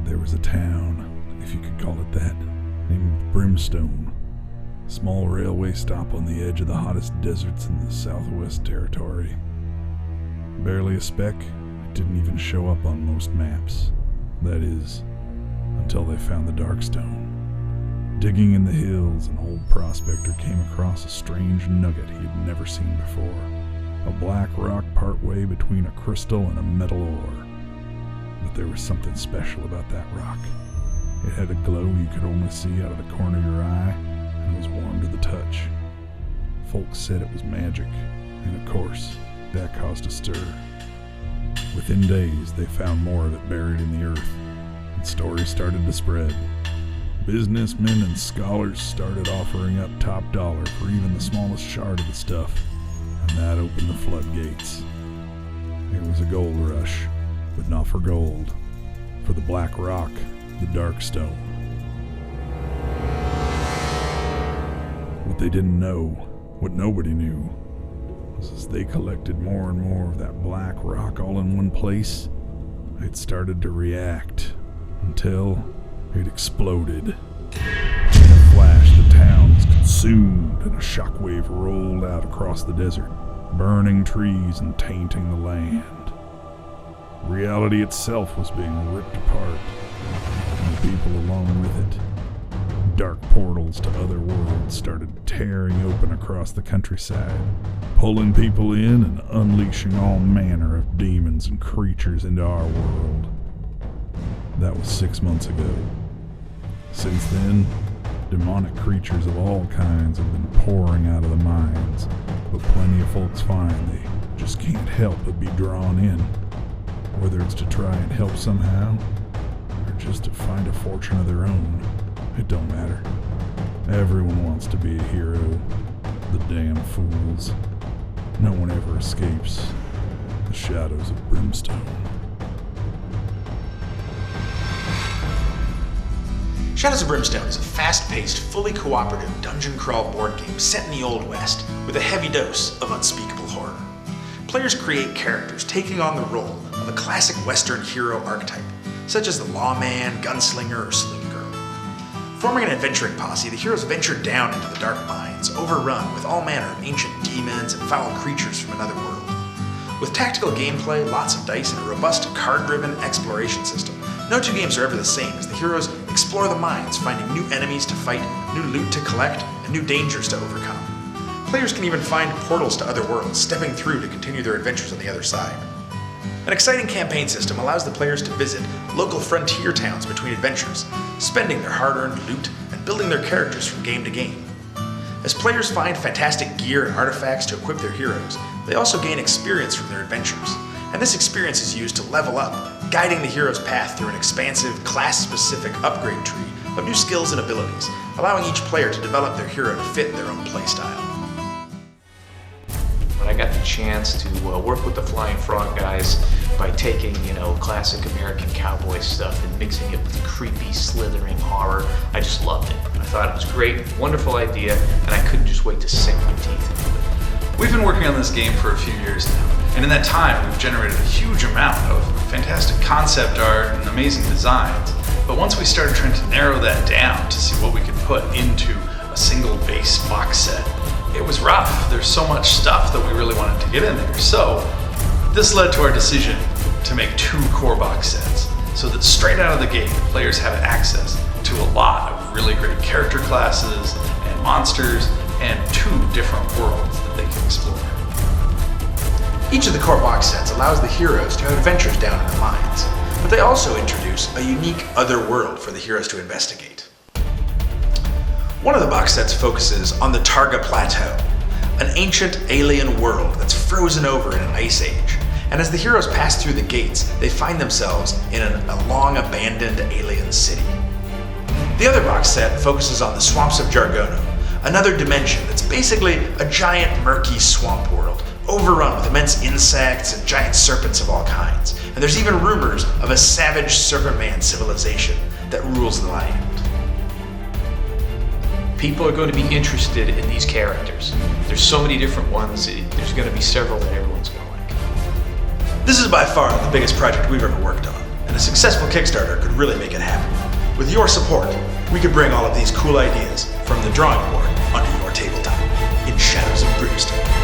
There was a town, if you could call it that, named Brimstone. A small railway stop on the edge of the hottest deserts in the Southwest Territory. Barely a speck, it didn't even show up on most maps. That is, until they found the Darkstone. Digging in the hills, an old prospector came across a strange nugget he had never seen before. A black rock partway between a crystal and a metal ore. But there was something special about that rock. It had a glow you could only see out of the corner of your eye, and was warm to the touch. Folks said it was magic, and of course, that caused a stir. Within days, they found more of it buried in the earth, and stories started to spread. Businessmen and scholars started offering up top dollar for even the smallest shard of the stuff, and that opened the floodgates. It was a gold rush, but not for gold, for the black rock, the Darkstone. What they didn't know, what nobody knew, was as they collected more and more of that black rock all in one place, it started to react until it exploded. In a flash, the town was consumed and a shockwave rolled out across the desert, burning trees and tainting the land. Reality itself was being ripped apart, and the people along with it. Dark portals to other worlds started tearing open across the countryside, pulling people in and unleashing all manner of demons and creatures into our world. That was 6 months ago. Since then, demonic creatures of all kinds have been pouring out of the mines, but plenty of folks find they just can't help but be drawn in, whether it's to try and help somehow, or just to find a fortune of their own. It don't matter. Everyone wants to be a hero. The damn fools. No one ever escapes the Shadows of Brimstone. Shadows of Brimstone is a fast-paced, fully cooperative dungeon crawl board game set in the Old West with a heavy dose of unspeakable horror. Players create characters taking on the role of a classic Western hero archetype, such as the lawman, gunslinger, or saloon girl. Forming an adventuring posse, the heroes venture down into the dark mines, overrun with all manner of ancient demons and foul creatures from another world. With tactical gameplay, lots of dice, and a robust card-driven exploration system, no two games are ever the same as the heroes explore the mines, finding new enemies to fight, new loot to collect, and new dangers to overcome. Players can even find portals to other worlds, stepping through to continue their adventures on the other side. An exciting campaign system allows the players to visit local frontier towns between adventures, spending their hard-earned loot and building their characters from game to game. As players find fantastic gear and artifacts to equip their heroes, they also gain experience from their adventures, and this experience is used to level up, guiding the hero's path through an expansive, class-specific upgrade tree of new skills and abilities, allowing each player to develop their hero to fit their own playstyle. When I got the chance to work with the Flying Frog guys by taking, classic American cowboy stuff and mixing it with creepy, slithering horror, I just loved it. I thought it was great, wonderful idea, and I couldn't just wait to sink my teeth into it. We've been working on this game for a few years now, and in that time we've generated a huge amount of fantastic concept art and amazing designs. But once we started trying to narrow that down to see what we could put into a single base box set, it was rough. There's so much stuff that we really wanted to get in there. So this led to our decision to make 2 core box sets, so that straight out of the gate, players have access to a lot of really great character classes and monsters and 2 different worlds that they can explore. Each of the core box sets allows the heroes to have adventures down in the mines, but they also introduce a unique other world for the heroes to investigate. One of the box sets focuses on the Targa Plateau, an ancient alien world that's frozen over in an ice age, and as the heroes pass through the gates, they find themselves in a long-abandoned alien city. The other box set focuses on the swamps of Jargono, another dimension that's basically a giant murky swamp world, overrun with immense insects and giant serpents of all kinds, and there's even rumors of a savage serpent man civilization that rules the land. People are going to be interested in these characters. There's so many different ones, there's going to be several that everyone's going to like. This is by far the biggest project we've ever worked on, and and a successful Kickstarter could really make it happen. With your support, we could bring all of these cool ideas from the drawing board onto your tabletop in Shadows of Brimstone.